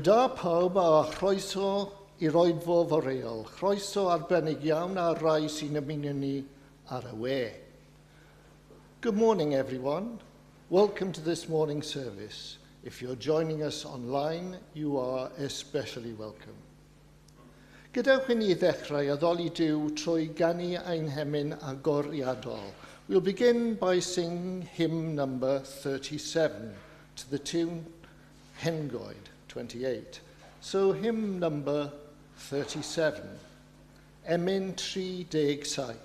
Bore pawb a chroeso i'r oedfo foreol. Chroeso arbennig iawn a rai sy'n ymuno ni ar y we. Good morning, everyone. Welcome to this morning's service. If you're joining us online, you are especially welcome. Gadewch i ni ddechrau addoli Duw trwy ganu ein hemyn agoriadol. We'll begin by singing hymn number 37 to the tune Hengoed 28. So hymn number 37, Emyn 37.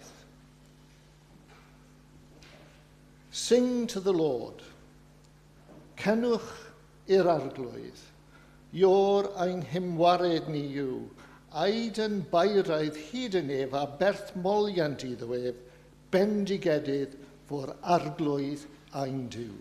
Sing to the Lord. Cenwch i'r arglwydd. Io'r ein hymwared ni yw. Aid yn bairaidd hyd yn ef a berthmoliant iddo ef, bendigedydd fo'r arglwydd ein Duw.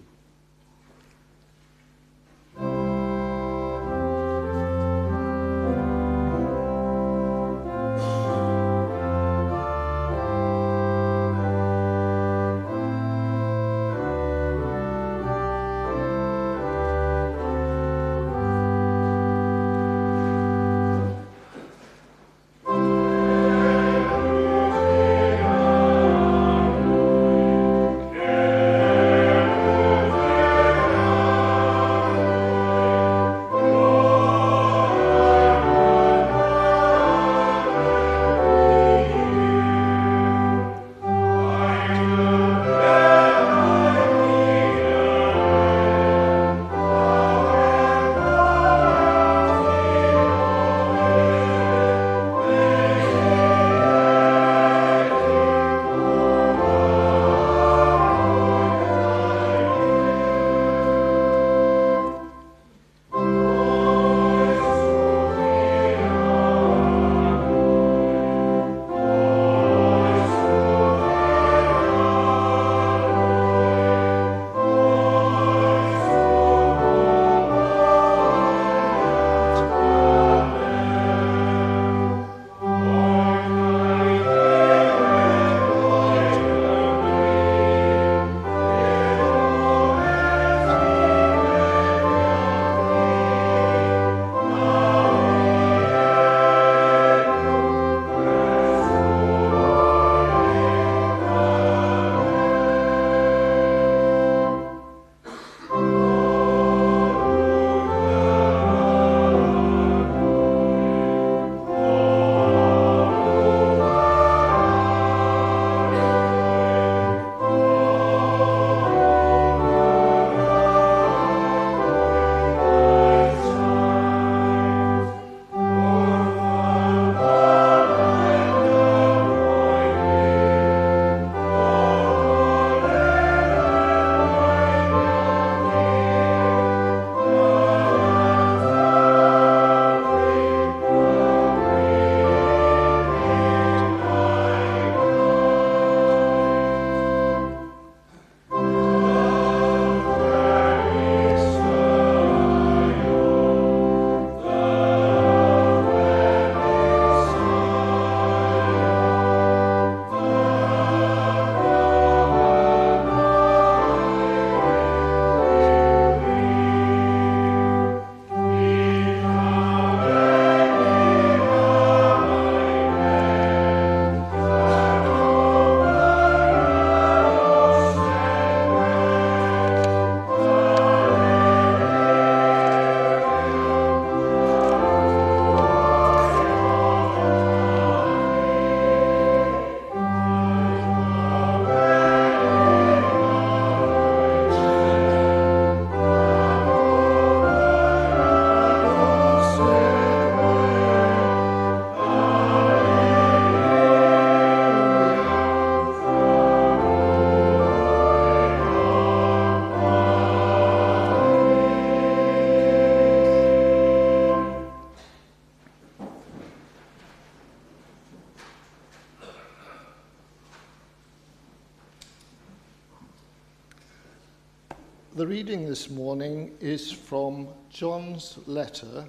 The reading this morning is from John's letter,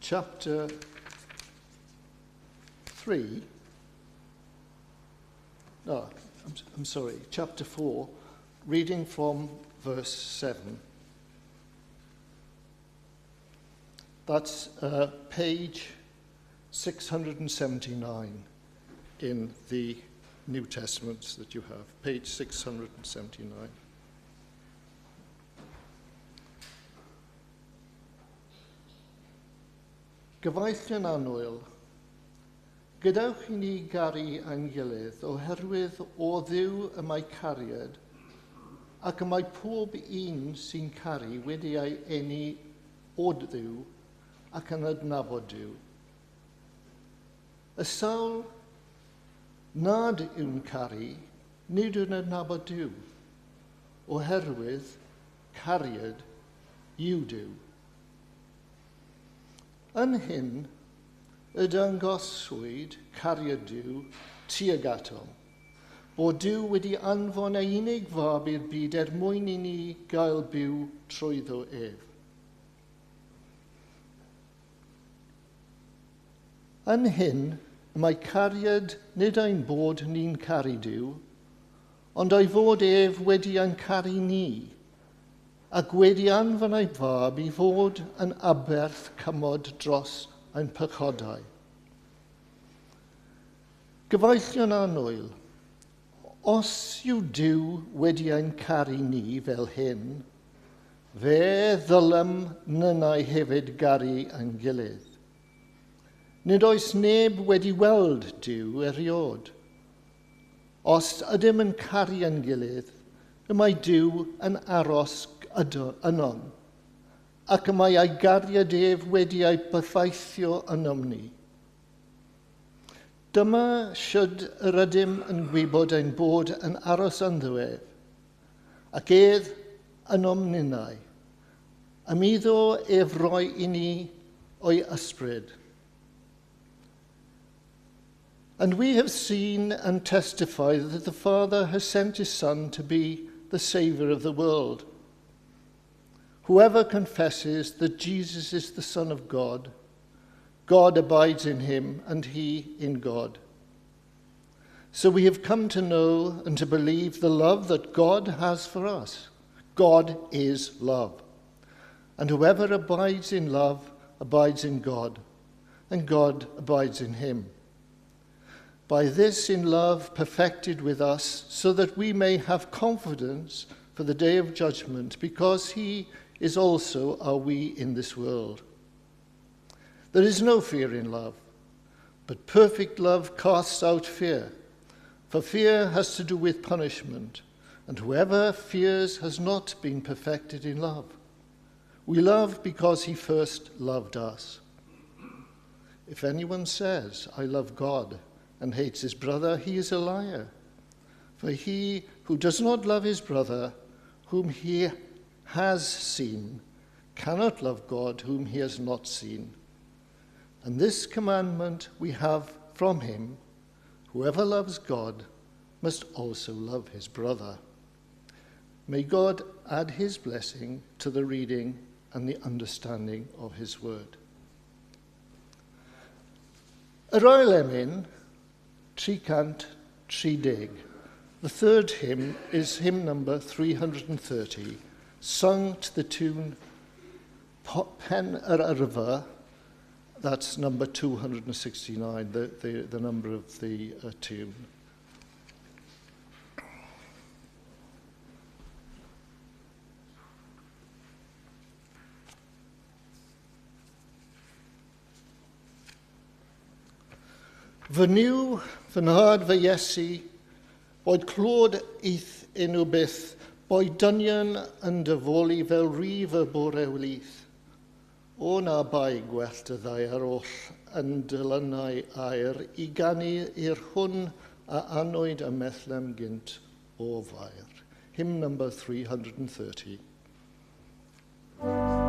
chapter 3. No, I'm sorry, chapter 4, reading from verse 7. That's page 679 in the New Testaments that you have, page 679. Gyfaethon annwyl, gadewch I ni garu ein gilydd oherwydd o Dduw y mae cariad, ac y mae pob un sy'n caru wedi ei eni o Dduw ac yn adnabod Dduw. Y sawl nad yw'n caru, nid yw'n adnabod Dduw, oherwydd cariad yw Dduw. Yn hyn, y dangoswyd cariad Dduw tuag atom, bod Dduw wedi anfon ei unig fab i'r byd mwyn I ni gael byw trwyddo ef. Yn hyn, mae cariad nid ein bod ni'n caru Dduw, ond ei fod ef wedi ein caru ni, ac wedi anfon ei fab I fod yn aberth cymod dros ein pechodau. Gyfaellion annwyl, os yw Dduw wedi ein caru ni fel hyn, fe ddylem nynau hefyd garu ein gilydd. Nid oes neb wedi weld Dduw eriod. Os ydym yn caru ein gilydd, y mae Dduw yn aros ynom, ac y mae ei gariad ef wedi ei byffaithio ynom ni. Dyma sydd yr ydym yn gwybod ein bod yn aros ynddo ef, ac ef ynom ninnau, am iddo ef roi I ni o'i ysbryd. And we have seen and testified that the Father has sent his Son to be the Saviour of the world. Whoever confesses that Jesus is the Son of God, God abides in him and he in God. So we have come to know and to believe the love that God has for us. God is love. And whoever abides in love abides in God, and God abides in him. By this in love perfected with us, so that we may have confidence for the day of judgment, because he is also our we in this world. There is no fear in love, but perfect love casts out fear, for fear has to do with punishment, and whoever fears has not been perfected in love. We love because he first loved us. If anyone says, I love God, and hates his brother, he is a liar. For he who does not love his brother, whom he has seen, cannot love God, whom he has not seen. And this commandment we have from him, whoever loves God must also love his brother. May God add his blessing to the reading and the understanding of his word. Yr oel emyn, 330. The third hymn is hymn number 330, sung to the tune Pen yr Yrfa. That's number 269, the number of the tune. Fy niw, fy nhad fy Iesu, boed clod eith enw byth, boed dynion yn dyfoli fel rif y bore wlith. O na bai gwellt y ddau ar oll yn dylynau air, I ganu i'r hwn a anwyd y methlem gynt o fair. Hymn number 330. Amen.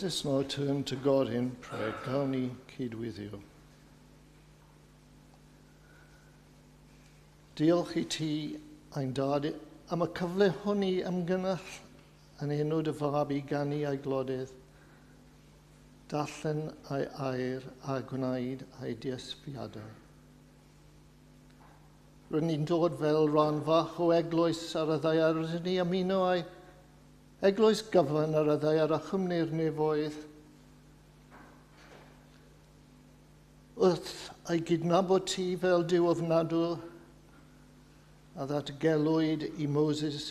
Let us now turn to God in prayer. Gawn ni cydwyddio. Diolch I ti, ein dad, am y cyfle hwn I ymgynnall yn enw dy fab I ganu a'i glodydd, darllen a'i air a gwneud a'i diysfiadau. Rydyn ni'n dod fel rhan fach o eglwys ar y ddeiar, rydyn ni ymuno a'i eglwys gyfan ar y ddeiar a chymnu'r nefoedd, wrth a'i gydnabod ti fel Duw ofnadw a ddatgelwyd I Moses,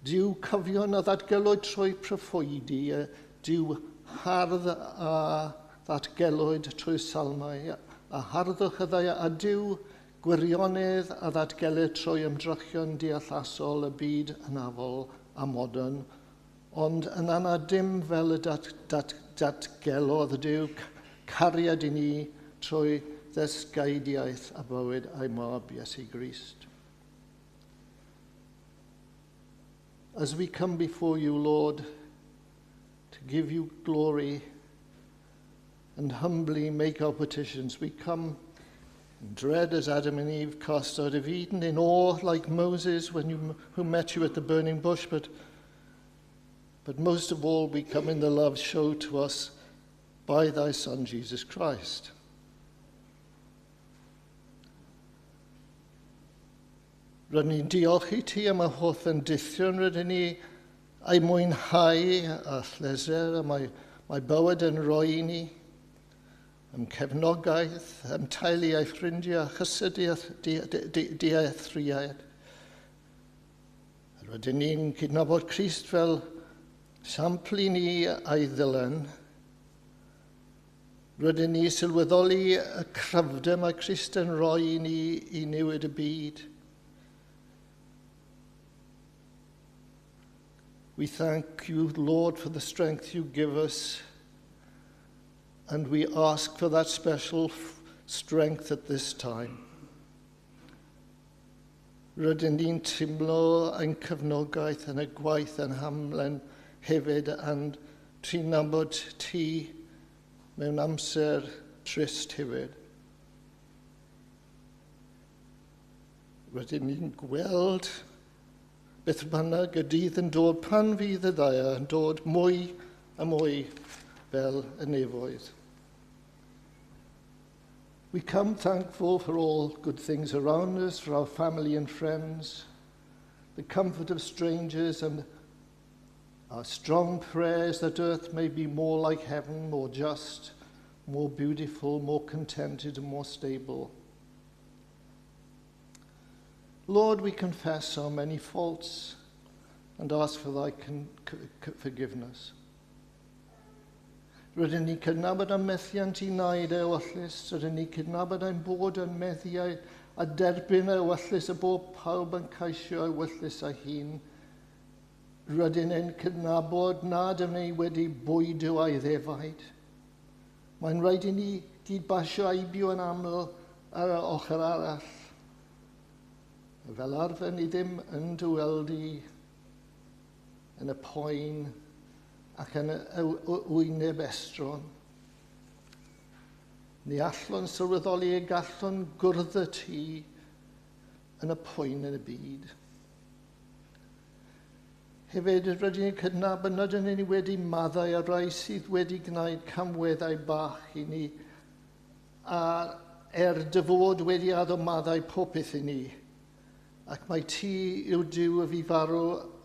Duw cyfion a ddatgelwyd trwy proffwydi, Duw hardd a ddatgelwyd trwy salmau, a harddwch y ddeiar, a Duw gwirionedd a ddatgelwyd trwy ymdrechion deallasol y byd anafol a modern, ond yn anna dim fel y datgelodd Duw cariad I ni trwy ddysgeidiaeth a bywyd a'i mab Iesu Grist. As we come before you, Lord, to give you glory and humbly make our petitions, we come in dread as Adam and Eve cast out of Eden, in awe like Moses who met you at the burning bush, but most of all we come in the love showed to us by thy Son Jesus Christ. Rydyn ni'n diolch I ti am y holl yn dithion, rydyn ni a'i mwynhau a lleser a mae bywyd yn rhoi I ni, am cefnogaeth, am teulu a'i ffrindiau, a chysydiaeth deithriad. Rydyn ni'n cydnabod Crist fel sampl I ni a'i ddilyn. Rydyn ni sylweddoli y cryfder mae Crist yn rhoi I ni I newid y byd. We thank you, Lord, for the strength you give us, and we ask for that special strength at this time. Rydyn ni'n teimlo ein cefnogaeth yn y gwaith yn hamlen hefyd, and trin nabod ti mewn amser trist hefyd. Rydyn ni'n gweld beth bynnag y dydd yn dod pan fydd y ddau yn dod mwy a mwy fel y nefoedd. We come thankful for all good things around us, for our family and friends, the comfort of strangers, and our strong prayers that earth may be more like heaven, more just, more beautiful, more contented, and more stable. Lord, we confess our many faults and ask for thy forgiveness. Rydyn ni cydnabod am methiant I wneud ewyllus, rydyn ni cydnabod am bod yn methiau a derbyn ewyllus a bod pawb yn caisio ewyllus a hun. Rydyn ni'n cydnabod nad ym ni wedi bwydo a'i ddefaid. Mae'n rhaid I ni gydbasio aibio yn aml ar y ochr arall. Fel arfer ni ddim yn dyweldi yn y poen ac yn y wyneb estron. Ni allwn sylweddoli y gallwn gwrdd y ti yn y poen yn y byd. Hefyd, rydyn ni'n cydnabod nad ydyn ni wedi maddau a rai sydd wedi gwneud camweddau bach I ni, a dy fod wedi addo maddau popeth I ni. Ac mae ti yw Duw y fi farw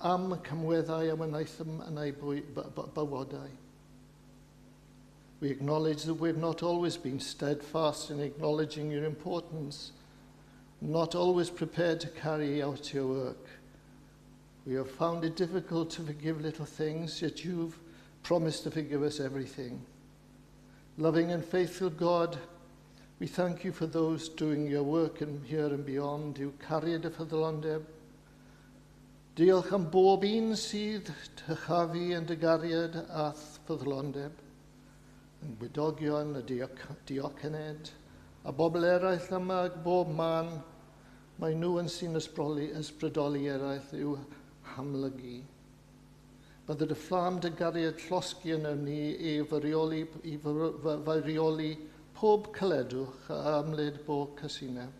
am y cymweddau a wnaethom yn ei bywodau. We acknowledge that we've not always been steadfast in acknowledging your importance, not always prepared to carry out your work. We have found it difficult to forgive little things, yet you've promised to forgive us everything. Loving and faithful God, we thank you for those doing your work in here and beyond. Yw cariad y ffyddlondeb. Diolch am bob un sydd tychafu yn dygariad a ffyddlondeb, yn gwydogion y diocened, a bobl eraill yma bob man, mae nhw yn sy'n ysbrydoli eraill i'w hamlygu. Bydde dy fflam dy gariad llosgi yn ni I reoli pob caledwch a amlid bo cysineb.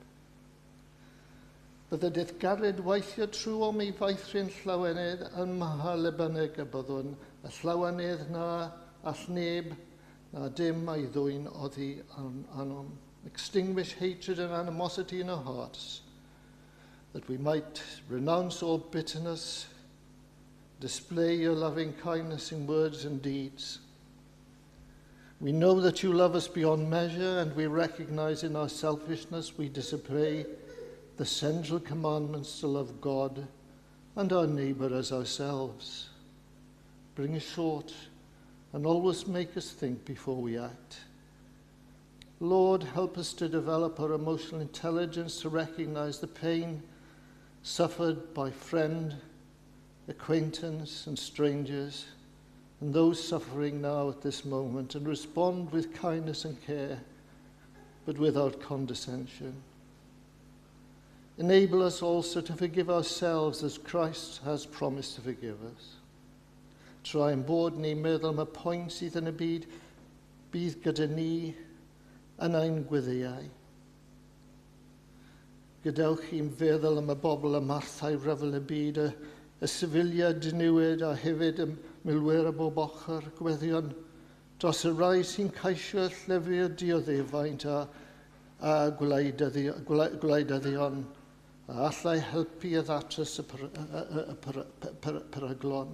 Bydde dydd gared weithio trwy om I feithrin llawenydd yn mahal y bynnag y byddwn, y llawenydd na all neb na dim a'i ddwyn oddi anom. Extinguish hatred and animosity in our hearts, that we might renounce all bitterness, display your loving kindness in words and deeds. We know that you love us beyond measure, and we recognize in our selfishness we disobey the central commandments to love God and our neighbour as ourselves. Bring us short and always make us think before we act. Lord, help us to develop our emotional intelligence to recognize the pain suffered by friend, acquaintance and strangers, and those suffering now at this moment, and respond with kindness and care, but without condescension. Enable us also to forgive ourselves as Christ has promised to forgive us. Try and bod ni meddwl am y pwynt sydd yn y byd bydd gyda ni yn ein gwyddiau. Gadewch chi'n feddwl am y bobl y marthau ryfel y byd, y sifiliad diniwyd a hefyd y milwyr y bob ochr, gweddion dros y rai sy'n caisio llyfr dioddefaint a gwleidyddion, a allai helpu y ddatrys y peryglon.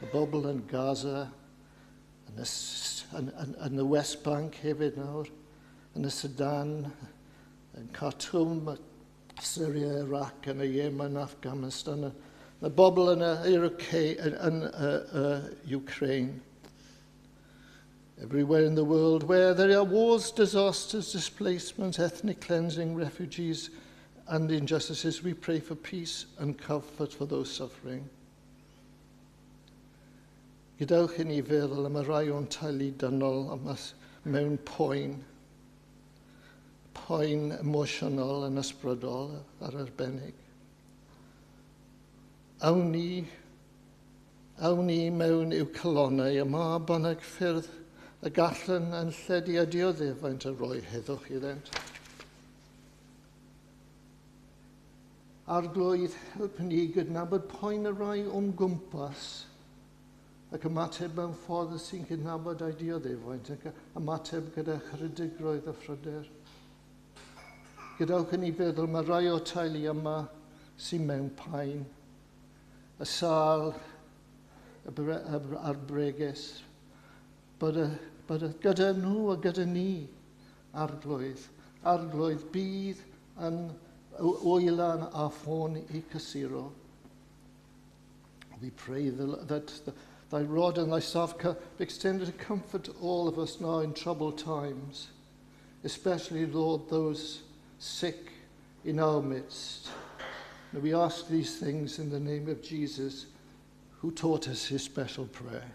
Y bobl yn Gaza, yn y West Bank hefyd nawr, yn y Sudan, yn Khartoum, Syria, Iraq, yn y Yemen, Afghanistan, y bobl yn Ukraine. Everywhere in the world where there are wars, disasters, displacements, ethnic cleansing, refugees, and injustices, we pray for peace and comfort for those suffering. Gadewch I ni feddwl am y rai o'n teulu dynol mewn poen emosiynol yn ysbrydol ar arbennig. Awn ni mewn i'w colonnau y ma bynnag ffyrdd y gallen yn lledu a dioddefaint y roi heddwch iddynt. Arglwydd, help ni gydnabod poen y rai o'n gwmpas ac ymateb mewn ffordd sy'n cydnabod a'i dioddefaint ac ymateb gyda chrydigrwydd a phryder. Gadewch I ni feddwl mae rai o teulu yma sy'n mewn paen, y sal, a'r bregus, bod gyda nhw a gyda ni arglwydd bydd yn wylan a ffôn I cysuro. We pray that thy rod and thy staff be extended to comfort all of us now in troubled times, especially, Lord, those sick in our midst. And we ask these things in the name of Jesus, who taught us his special prayer.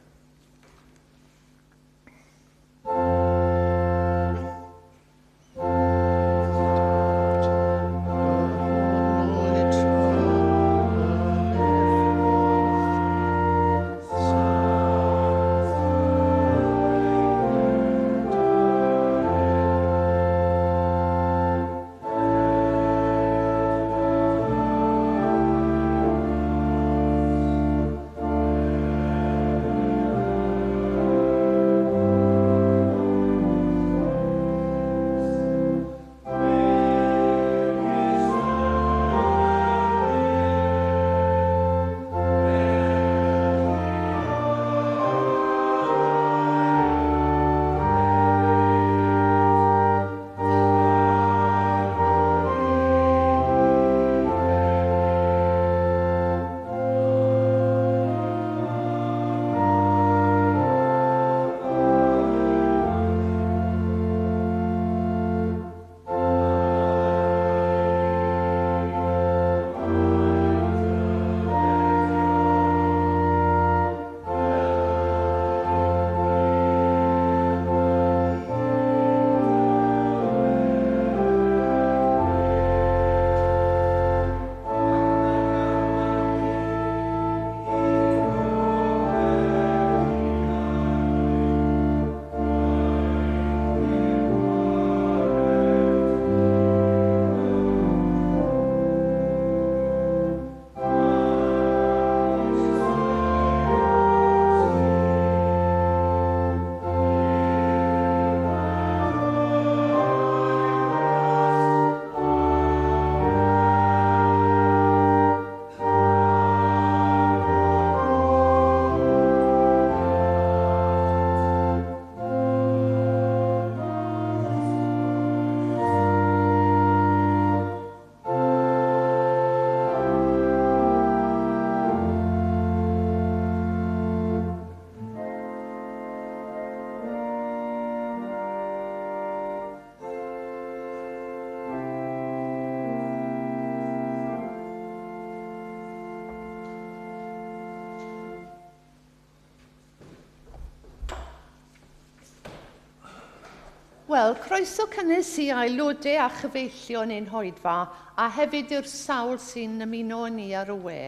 Wel, croeso cynnes i aelodau a chyfeillion ein hoedfa a hefyd i'r sawl sy'n ymuno ni ar y we.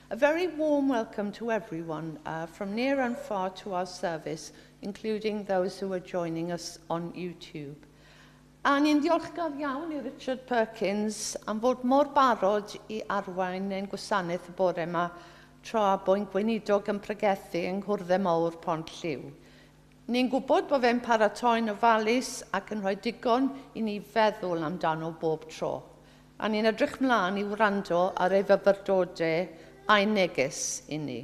A very warm welcome to everyone from near and far to our service, including those who are joining us on YouTube. A ni'n diolchgar iawn i Richard Perkins am fod mor barod i arwain ein gwasanaeth y bore yma tra bo'n gweinidog yn pregethu yng Nghwrdde Mawr Pont Lliw. Ni'n gwybod bod fe'n paratoi'n ofalus ac yn rhoi digon i ni feddwl amdano bob tro. A ni'n edrych mlaen i wrando ar ei fyfyrdodau a'i neges i ni.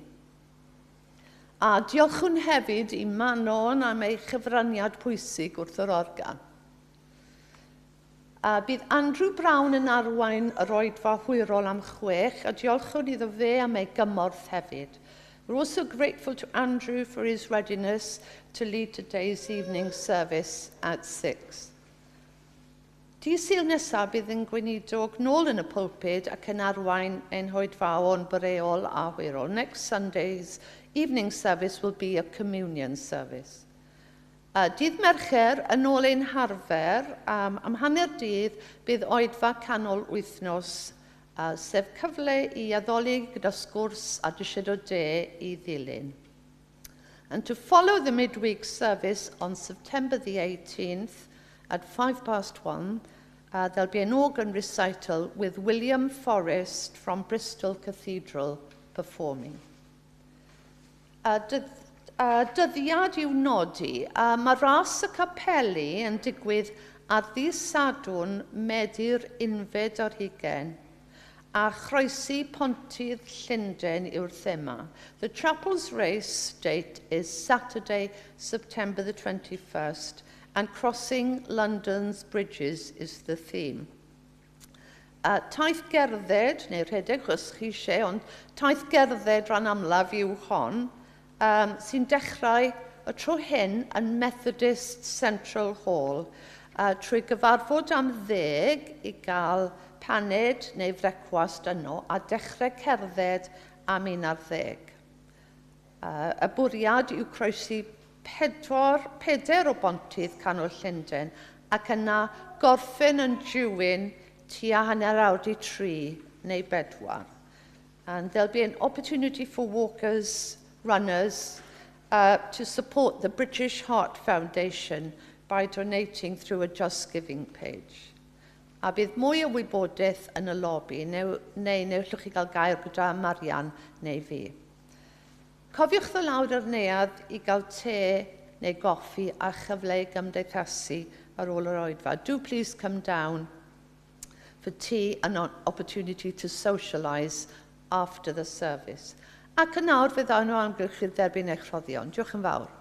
A diolchwn hefyd i Manon am ei chyfraniad pwysig wrth yr organ. Bydd Andrew Brown yn arwain yr oedfa hwyrol am 6 a diolchwn iddo fe am ei gymorth hefyd. We're also grateful to Andrew for his readiness to lead today's evening service at 6. Dydd Sul nesaf bydd yn gweinidog nôl yn y pulpit ac yn arwain ein hoedfaon boreol a hwyrol. Next Sunday's evening service will be a communion service. Dydd Mercher yn ôl ein harfer, am hanner dydd bydd oedfa canol wythnos, sef cyfle i addoli gyda sgwrs a dysiad o de i ddilyn. And to follow the midweek service on September the 18th at 1:05, there'll be an organ recital with William Forrest from Bristol Cathedral performing. Dyddiad i'w nodi, mae ras y capeli yn digwydd ar ddydd Sadwrn Medi'r 11 a chroesi Pontydd Llundain yw'r thema. The chapel's race date is Saturday, September the 21st, and crossing London's bridges is the theme. Taith gerdded, neu rhedeg chos chi eisiau, ond taith gerdded rhan amlaf yw hon, sy'n dechrau y tro hyn yn Methodist Central Hall, trwy gyfarfod am 10 i gael paned neu frecwast yno a dechrau cerdded am 11. Y bwriad yw croesi 4 o bontydd canol Llundain ac yna gorffen yn Jywyn tua hanner awr 3 neu 4. And there'll be an opportunity for walkers, runners, to support the British Heart Foundation by donating through a Just Giving page. A bydd mwy o wybodaeth yn y lobby, neu newch chi gael gair gyda Marian neu fi. Cofiwch ddod lawr ar neuadd i gael te neu goffi a chyfle i gymdeithasu ar ôl yr oedfa. Do please come down for tea and an opportunity to socialise after the service. Ac yn nawr fydd awn o amgylchu'r derbyn eich rhoddion. Diolch yn fawr.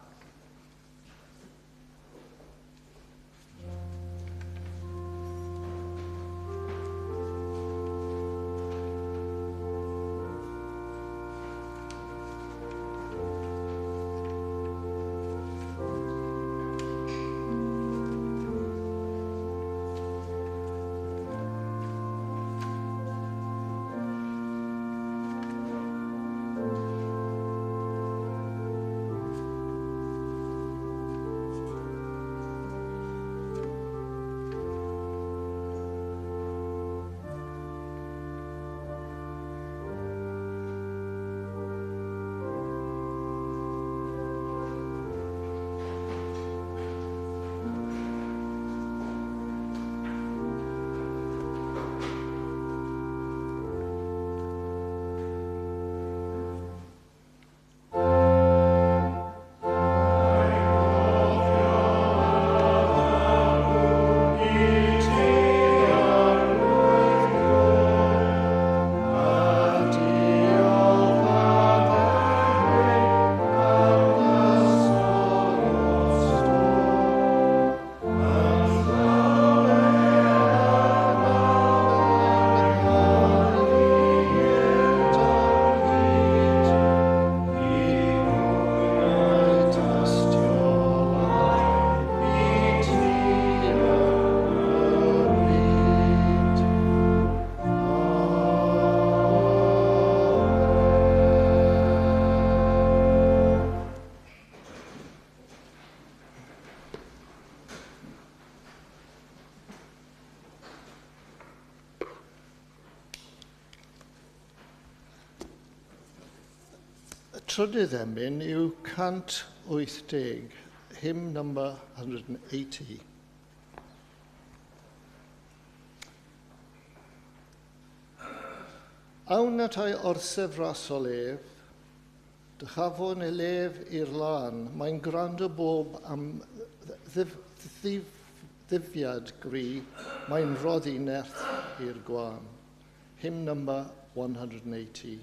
trydydd emyn yw 180, hymn number 180. Awn at ei orsef ras o lef, dychafon e lef i'r lan, mae'n gwrando bob am ddiffiad gri, mae'n roddi nerth i'r gwan. Hymn number 180.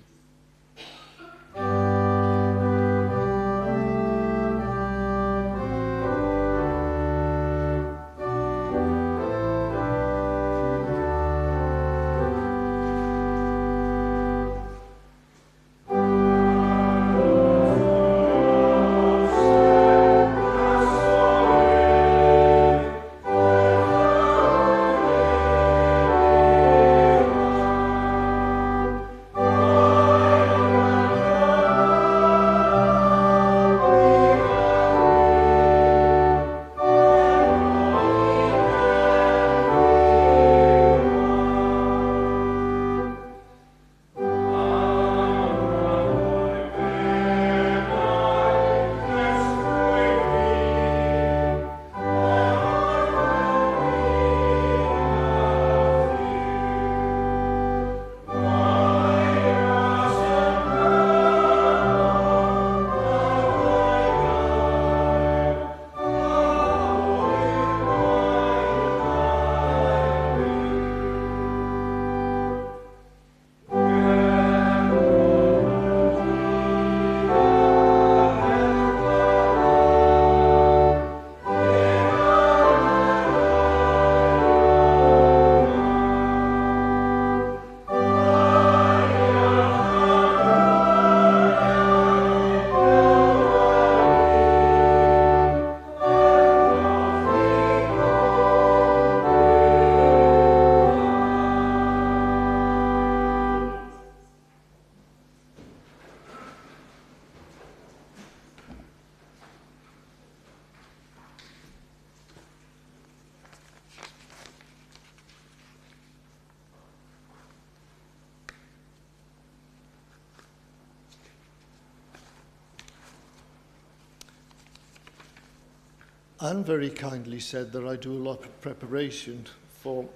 Anne very kindly said that I do a lot of preparation for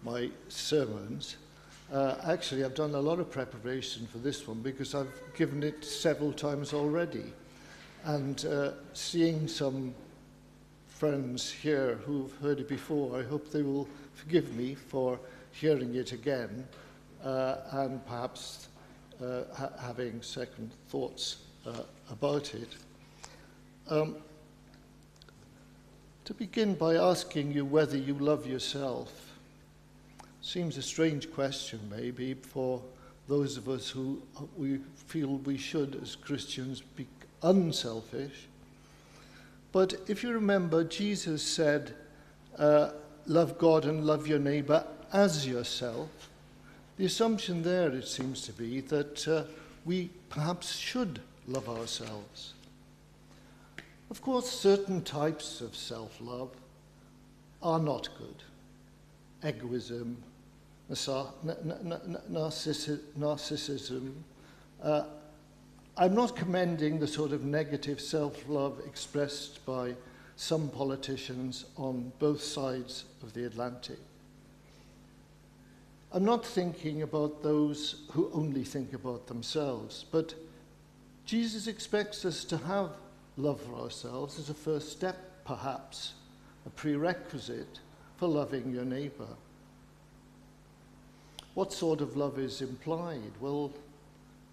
my sermons. Actually, I've done a lot of preparation for this one because I've given it several times already. And seeing some friends here who've heard it before, I hope they will forgive me for hearing it again and perhaps having second thoughts about it. To begin by asking you whether you love yourself seems a strange question, maybe, for those of us who we feel we should, as Christians, be unselfish. But if you remember, Jesus said, love God and love your neighbour as yourself. The assumption there, it seems to be, that we perhaps should love ourselves. Of course, certain types of self-love are not good. Egoism, narcissism. I'm not commending the sort of negative self-love expressed by some politicians on both sides of the Atlantic. I'm not thinking about those who only think about themselves, but Jesus expects us to have love for ourselves as a first step, perhaps, a prerequisite for loving your neighbour. What sort of love is implied? Well,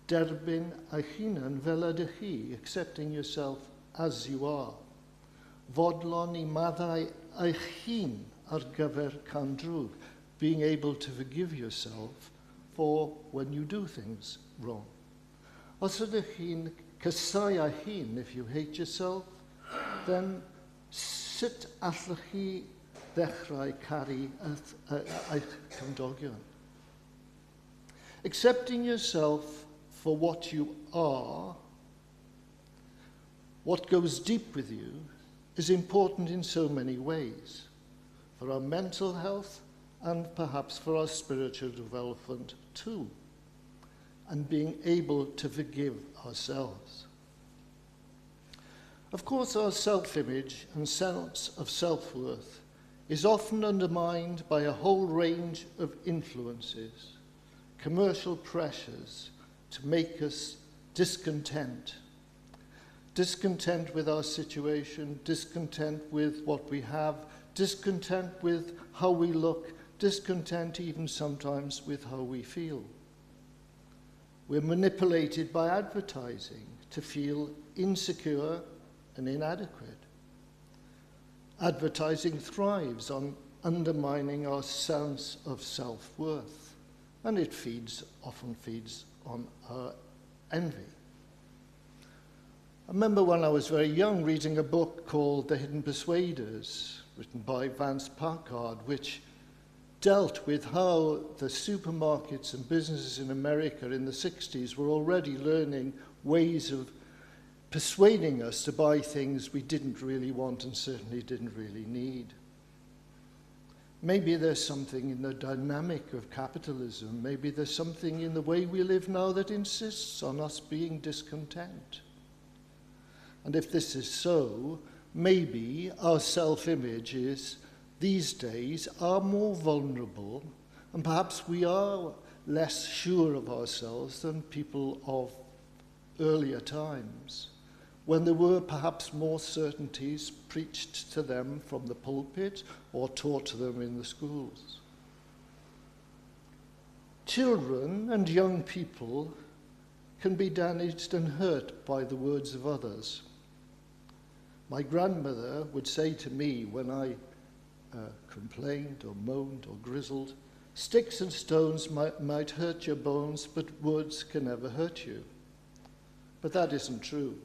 derbyn eich hunan fel ydych chi, accepting yourself as you are. Fodlon I maddau eich hun ar gyfer candrwg, being able to forgive yourself for when you do things wrong. Os ydych chi'n cysau a hun, if you hate yourself, then sut allwch chi ddechrau caru eich cymdogion? Accepting yourself for what you are, what goes deep with you, is important in so many ways, for our mental health and perhaps for our spiritual development too. and being able to forgive ourselves. Of course, our self-image and sense of self-worth is often undermined by a whole range of influences, commercial pressures to make us discontent. Discontent with our situation, discontent with what we have, discontent with how we look, discontent even sometimes with how we feel. We're manipulated by advertising to feel insecure and inadequate. Advertising thrives on undermining our sense of self-worth, and it often feeds on our envy. I remember when I was very young reading a book called The Hidden Persuaders, written by Vance Packard, which dealt with how the supermarkets and businesses in America in the 60s were already learning ways of persuading us to buy things we didn't really want and certainly didn't really need. Maybe there's something in the dynamic of capitalism, maybe there's something in the way we live now that insists on us being discontent. And if this is so, maybe our self-image is, these days, are more vulnerable, and perhaps we are less sure of ourselves than people of earlier times, when there were perhaps more certainties preached to them from the pulpit or taught to them in the schools. Children and young people can be damaged and hurt by the words of others. My grandmother would say to me when I complained or moaned or grizzled, "Sticks and stones might hurt your bones, but words can never hurt you." But that isn't true.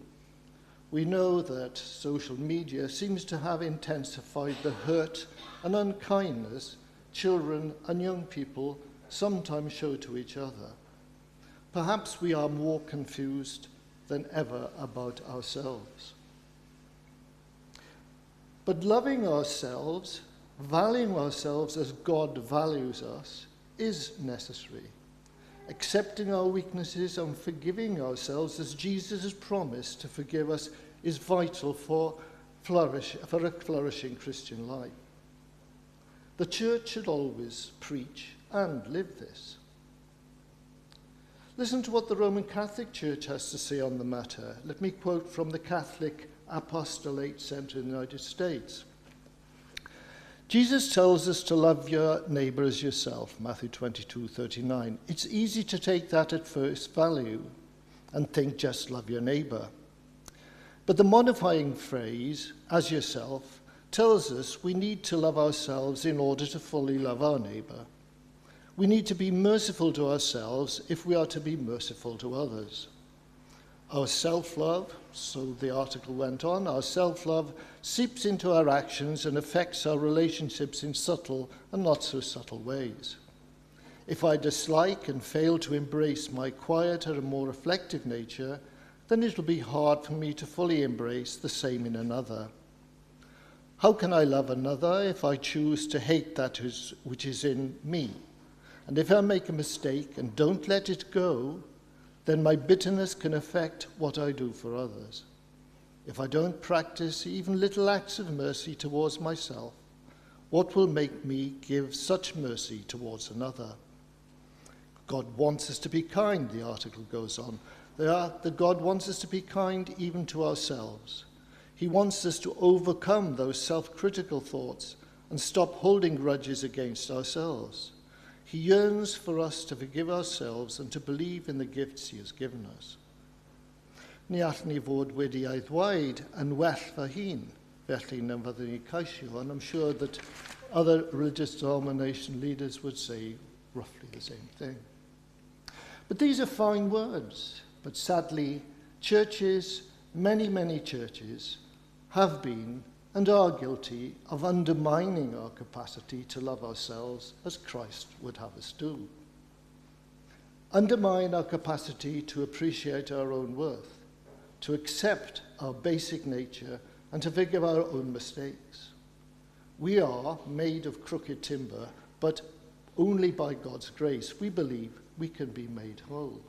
We know that social media seems to have intensified the hurt and unkindness children and young people sometimes show to each other. Perhaps we are more confused than ever about ourselves. But loving ourselves, valuing ourselves as God values us, is necessary. Accepting our weaknesses and forgiving ourselves as Jesus has promised to forgive us is vital for a flourishing Christian life. The church should always preach and live this. Listen to what the Roman Catholic Church has to say on the matter. Let me quote from the Catholic Apostolate Center in the United States. Jesus tells us to love your neighbor as yourself, Matthew 22:39. It's easy to take that at first value and think just love your neighbor. But the modifying phrase, as yourself, tells us we need to love ourselves in order to fully love our neighbor. We need to be merciful to ourselves if we are to be merciful to others. Our self-love, so the article went on, our self-love seeps into our actions and affects our relationships in subtle and not so subtle ways. If I dislike and fail to embrace my quieter and more reflective nature, then it will be hard for me to fully embrace the same in another. How can I love another if I choose to hate that which is in me? And if I make a mistake and don't let it go, then my bitterness can affect what I do for others. If I don't practice even little acts of mercy towards myself, what will make me give such mercy towards another? God wants us to be kind, the article goes on. God wants us to be kind even to ourselves. He wants us to overcome those self-critical thoughts and stop holding grudges against ourselves. He yearns for us to forgive ourselves and to believe in the gifts he has given us. Ni all ni fod wedi ei ddweud yn well fy hun, felly na fyddwn ni ceisio, and I'm sure that other religious denomination leaders would say roughly the same thing. But these are fine words, but sadly, churches, many churches, have been and are guilty of undermining our capacity to love ourselves as Christ would have us do. Undermine our capacity to appreciate our own worth, to accept our basic nature, and to forgive our own mistakes. We are made of crooked timber, but only by God's grace, we believe, we can be made whole.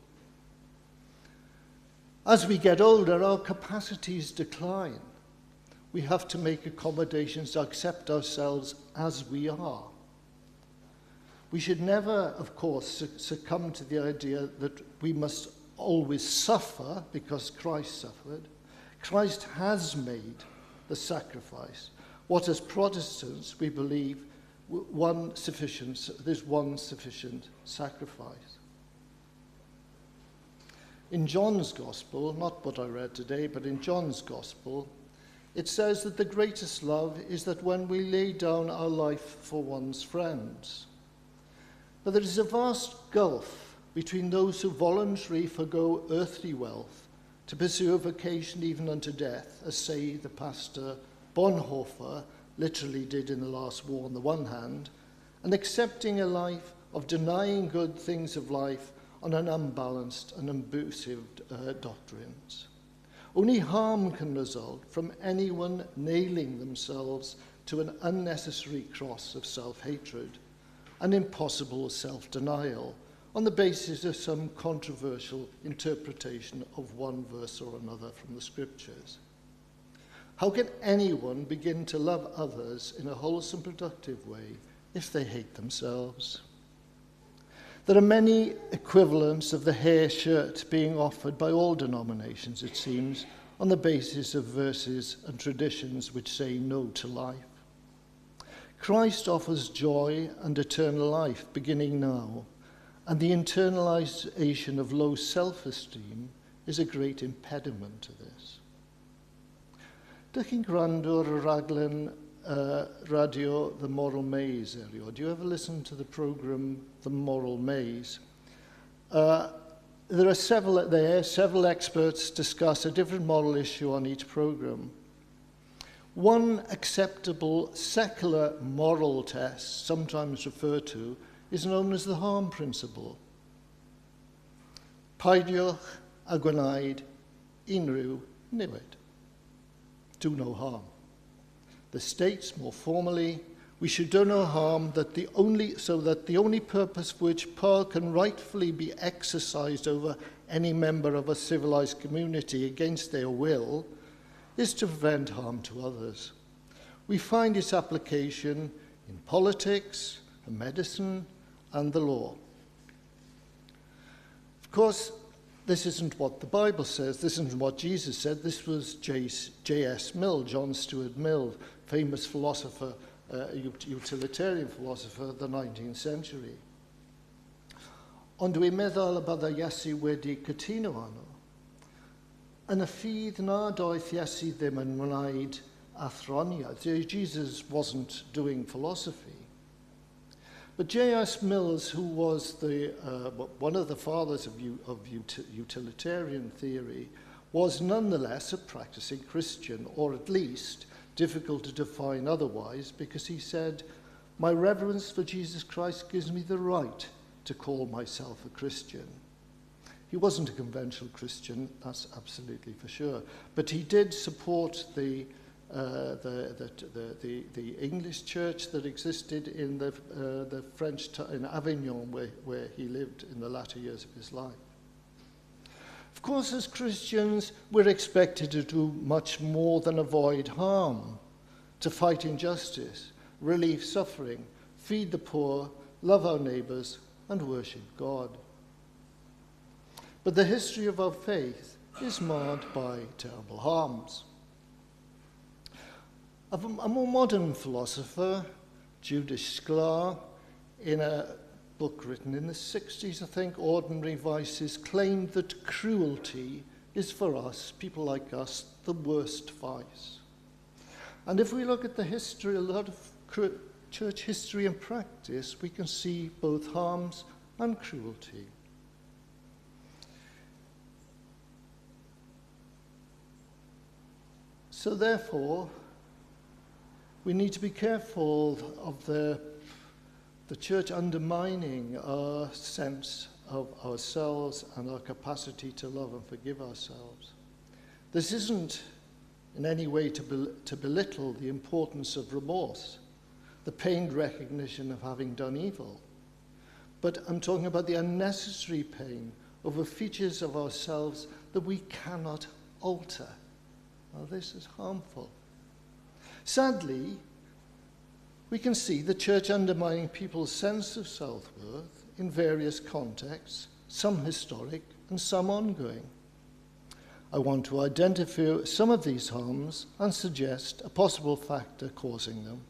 As we get older, our capacities decline. We have to make accommodations to accept ourselves as we are. We should never, of course, succumb to the idea that we must always suffer because Christ suffered. Christ has made the sacrifice. What as Protestants we believe there's one sufficient sacrifice. In John's Gospel, not what I read today, but in John's Gospel, it says that the greatest love is that when we lay down our life for one's friends. But there is a vast gulf between those who voluntarily forgo earthly wealth to pursue a vocation even unto death, as, say, the pastor Bonhoeffer literally did in the last war on the one hand, and accepting a life of denying good things of life on an unbalanced and abusive doctrines. Only harm can result from anyone nailing themselves to an unnecessary cross of self-hatred, an impossible self-denial, on the basis of some controversial interpretation of one verse or another from the scriptures. How can anyone begin to love others in a wholesome, productive way if they hate themselves? There are many equivalents of the hair shirt being offered by all denominations, it seems, on the basis of verses and traditions which say no to life. Christ offers joy and eternal life beginning now, and the internalization of low self-esteem is a great impediment to this. Dych chi'n gwrando ar y raglen radio The Moral Maze erioed? Do you ever listen to the program The Moral Maze? There are several experts discuss a different moral issue on each program. One acceptable secular moral test, sometimes referred to, is known as the harm principle. Paidiwch a gwneud unrhyw newid. Do no harm. The states, more formally, we should do no harm so that the only purpose for which power can rightfully be exercised over any member of a civilized community against their will is to prevent harm to others. We find its application in politics, medicine, and the law. Of course, this isn't what the Bible says, this isn't what Jesus said. This was J.S. Mill, John Stuart Mill, famous philosopher, utilitarian philosopher of the 19th century. Ond dwi'n meddwl y bydda Iesu wedi cytuno arno. Yn y ffydd na doedd Iesu ddim yn wneud athroniaeth. Jesus wasn't doing philosophy. But J.S. Mills, who was one of the fathers of utilitarian theory, was nonetheless a practicing Christian, or at least difficult to define otherwise, because he said, "My reverence for Jesus Christ gives me the right to call myself a Christian." He wasn't a conventional Christian, that's absolutely for sure, but he did support the English church that existed in the French in Avignon, where he lived in the latter years of his life. Of course, as Christians, we're expected to do much more than avoid harm, to fight injustice, relieve suffering, feed the poor, love our neighbours, and worship God. But the history of our faith is marred by terrible harms. A more modern philosopher, Judith Sklar, in a book written in the 60s, I think, Ordinary Vices, claimed that cruelty is for us, people like us, the worst vice. And if we look at the history, a lot of church history and practice, we can see both harms and cruelty. So therefore, we need to be careful of the church undermining our sense of ourselves and our capacity to love and forgive ourselves. This isn't in any way to belittle the importance of remorse, the pained recognition of having done evil. But I'm talking about the unnecessary pain over features of ourselves that we cannot alter. Now, this is harmful. Sadly, we can see the church undermining people's sense of self-worth in various contexts, some historic and some ongoing. I want to identify some of these harms and suggest a possible factor causing them.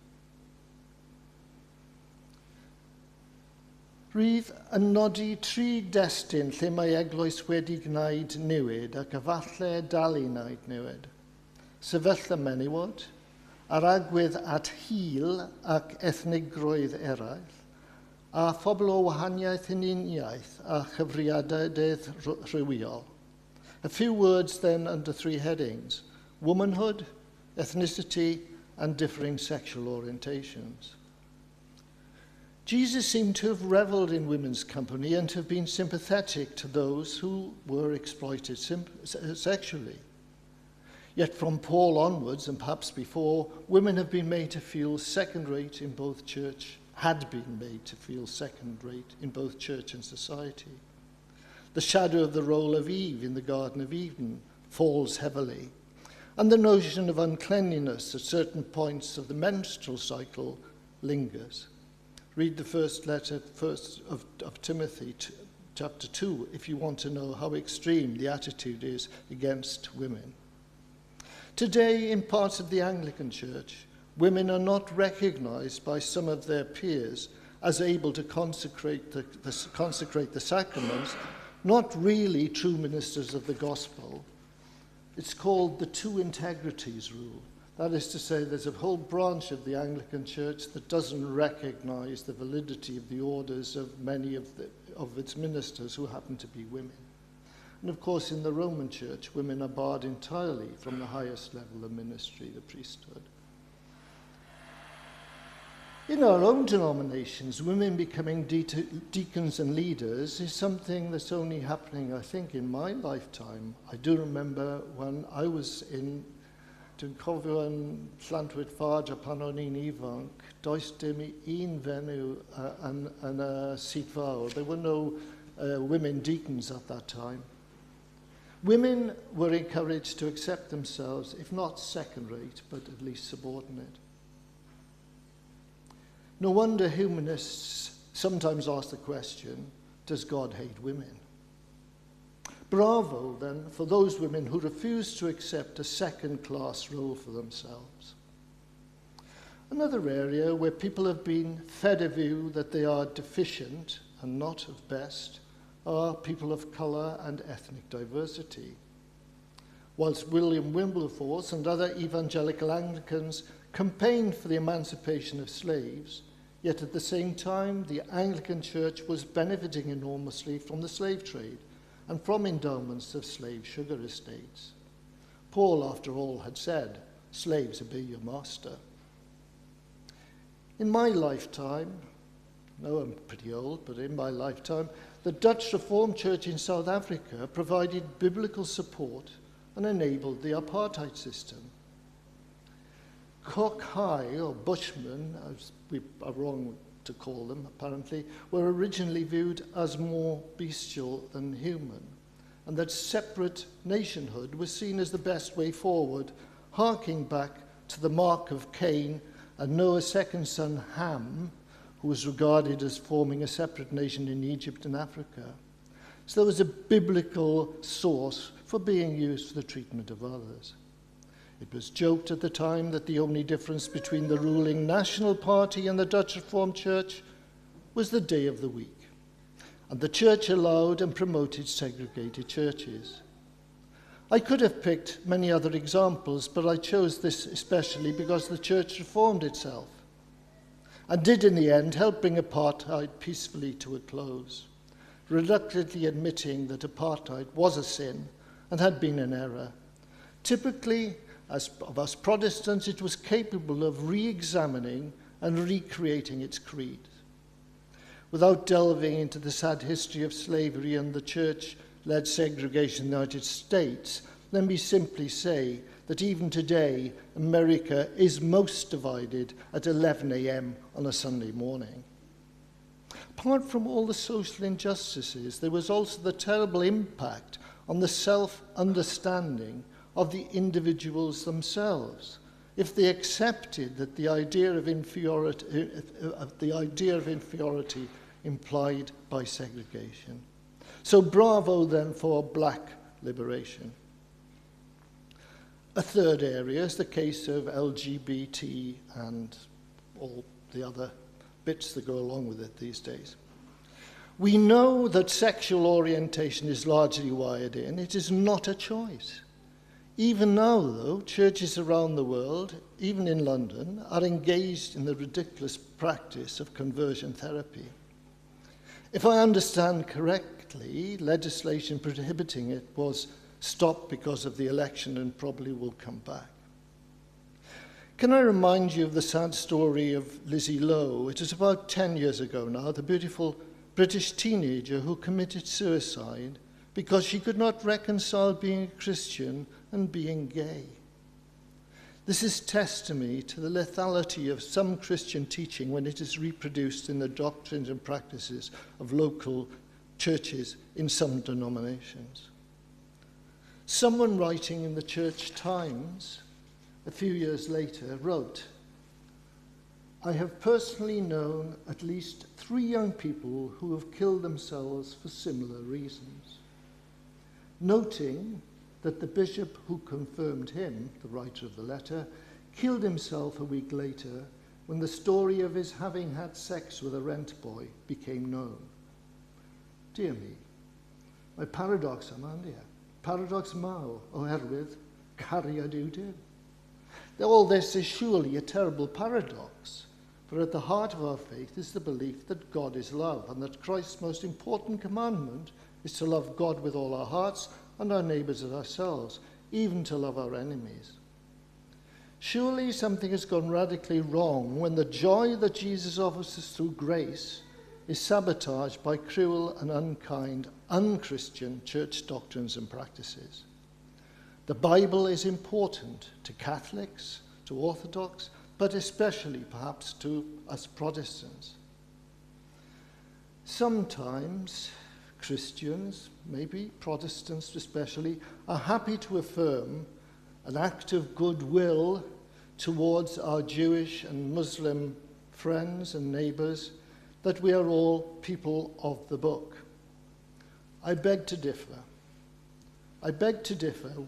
Rwydd yn nodi tri destun lle mae Eglwys wedi gwneud newid ac efallai dal I wneud newid. Sefyllfa menywod, aragwydd at hil ac ethnigrwydd eraill, a phobl o wahaniaeth yn uniaeth a chyfriadaeth rhywiol. A few words then under three headings: womanhood, ethnicity, and differing sexual orientations. Jesus seemed to have revelled in women's company and to have been sympathetic to those who were exploited sexually. Yet from Paul onwards, and perhaps before, women have been made to feel second-rate in both church, had been made to feel second-rate in both church and society. The shadow of the role of Eve in the Garden of Eden falls heavily, and the notion of uncleanliness at certain points of the menstrual cycle lingers. Read the first letter of Timothy, chapter 2, if you want to know how extreme the attitude is against women. Today, in parts of the Anglican Church, women are not recognised by some of their peers as able to consecrate the sacraments, not really true ministers of the gospel. It's called the two integrities rule. That is to say, there's a whole branch of the Anglican Church that doesn't recognise the validity of the orders of many of its ministers who happen to be women. And of course, in the Roman Church, women are barred entirely from the highest level of ministry, the priesthood. In our own denominations, women becoming deacons and leaders is something that's only happening, I think, in my lifetime. I do remember when I was in Dwi'n cofio yn Llantwyd Ffarge pan o'n i'n ifanc, does dim un fenyw yn y seat fawr. There were no women deacons at that time. Women were encouraged to accept themselves, if not second-rate, but at least subordinate. No wonder humanists sometimes ask the question, does God hate women? Bravo, then, for those women who refuse to accept a second-class role for themselves. Another area where people have been fed a view that they are deficient and not of best are people of colour and ethnic diversity. Whilst William Wilberforce and other evangelical Anglicans campaigned for the emancipation of slaves, yet at the same time the Anglican Church was benefiting enormously from the slave trade and from endowments of slave sugar estates. Paul, after all, had said, slaves obey your master. In my lifetime, no, I'm pretty old, but in my lifetime, the Dutch Reformed Church in South Africa provided biblical support and enabled the apartheid system. Cock-High, or Bushmen, as we are wrong to call them, apparently, were originally viewed as more bestial than human, and that separate nationhood was seen as the best way forward, harking back to the mark of Cain and Noah's second son, Ham, who was regarded as forming a separate nation in Egypt and Africa. So there was a biblical source for being used for the treatment of others. It was joked at the time that the only difference between the ruling National Party and the Dutch Reformed Church was the day of the week, and the church allowed and promoted segregated churches. I could have picked many other examples, but I chose this especially because the church reformed itself and did in the end help bring apartheid peacefully to a close, reluctantly admitting that apartheid was a sin and had been an error. Typically, of us Protestants, it was capable of re-examining and recreating its creed. Without delving into the sad history of slavery and the church-led segregation in the United States, let me simply say that even today, America is most divided at 11 a.m. on a Sunday morning. apart from all the social injustices, there was also the terrible impact on the self-understanding of the individuals themselves, if they accepted that the idea of inferiority implied by segregation. So bravo then for black liberation. A third area is the case of LGBT and all the other bits that go along with it these days. We know that sexual orientation is largely wired in. It is not a choice. Even now, though, churches around the world, even in London, are engaged in the ridiculous practice of conversion therapy. If I understand correctly, legislation prohibiting it was stopped because of the election and probably will come back. Can I remind you of the sad story of Lizzie Lowe? It is about 10 years ago now, the beautiful British teenager who committed suicide because she could not reconcile being a Christian and being gay. This is testimony to the lethality of some Christian teaching when it is reproduced in the doctrines and practices of local churches in some denominations. Someone writing in the Church Times a few years later wrote, "I have personally known at least 3 young people who have killed themselves for similar reasons." Noting that the bishop who confirmed him, the writer of the letter, killed himself a week later when the story of his having had sex with a rent boy became known. Dear me, mae paradox yma, yndi? Paradox mawr oherwydd cariad yw Duw. All this is surely a terrible paradox, for at the heart of our faith is the belief that God is love and that Christ's most important commandment is to love God with all our hearts and our neighbours as ourselves, even to love our enemies. Surely something has gone radically wrong when the joy that Jesus offers us through grace is sabotaged by cruel and unkind, un-Christian church doctrines and practices. The Bible is important to Catholics, to Orthodox, but especially perhaps to us Protestants. Sometimes Christians, maybe Protestants especially, are happy to affirm an act of goodwill towards our Jewish and Muslim friends and neighbours that we are all people of the book. I beg to differ.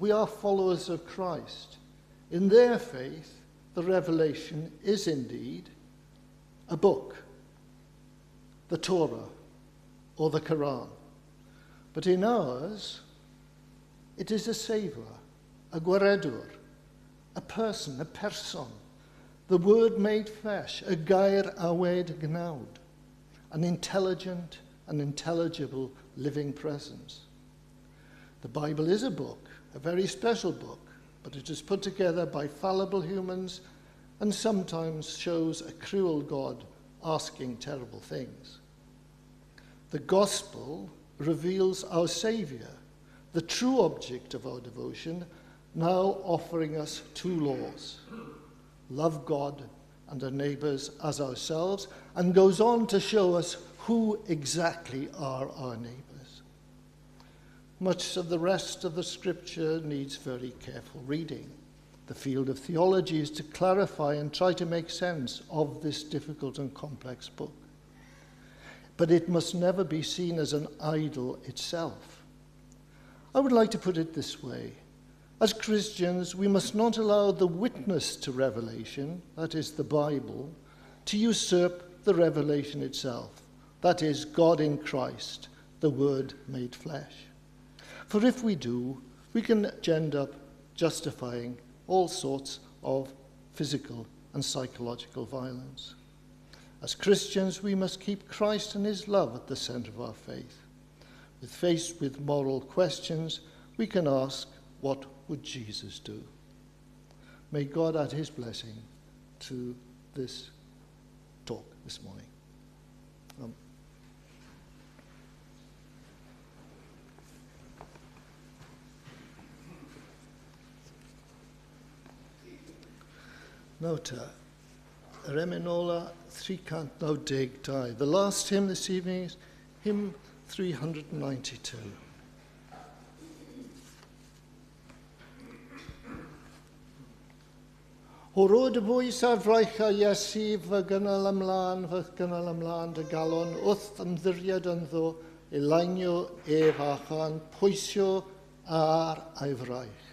We are followers of Christ. In their faith, the revelation is indeed a book, the Torah or the Quran. But in ours, it is a saviour, a gwaredur, a person, the word made flesh, a gair awed gnawd, an intelligent and intelligible living presence. The Bible is a book, a very special book, but it is put together by fallible humans and sometimes shows a cruel God asking terrible things. The gospel reveals our Saviour, the true object of our devotion, now offering us 2 laws: love God and our neighbours as ourselves, and goes on to show us who exactly are our neighbours. Much of the rest of the scripture needs very careful reading. The field of theology is to clarify and try to make sense of this difficult and complex book. But it must never be seen as an idol itself. I would like to put it this way. As Christians, we must not allow the witness to revelation, that is the Bible, to usurp the revelation itself, that is God in Christ, the Word made flesh. For if we do, we can end up justifying all sorts of physical and psychological violence. As Christians, we must keep Christ and his love at the centre of our faith. Faced with moral questions, we can ask, what would Jesus do? May God add his blessing to this talk this morning. Nawr ta, yr emenola 392. The last hymn this evening is hymn 392. O rod y bwys a fraich a Iesu, fy gynnal ymlaen dy galon, wrth ymddiriad ynddo, elainio ef achan, pwysio ar ei fraich.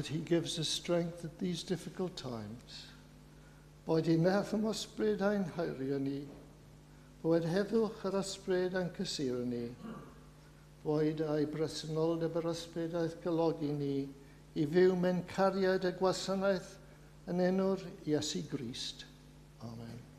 that he gives us strength at these difficult times. Oed i neth am ysbryd a'n hairio ni, oed heddwch yr ysbryd a'n cysur ni, oed a'i bresenoldeb yr ysbrydaeth gylogi ni, i fyw mewn cariad y gwasanaeth yn enw'r Iesu Grist. Amen.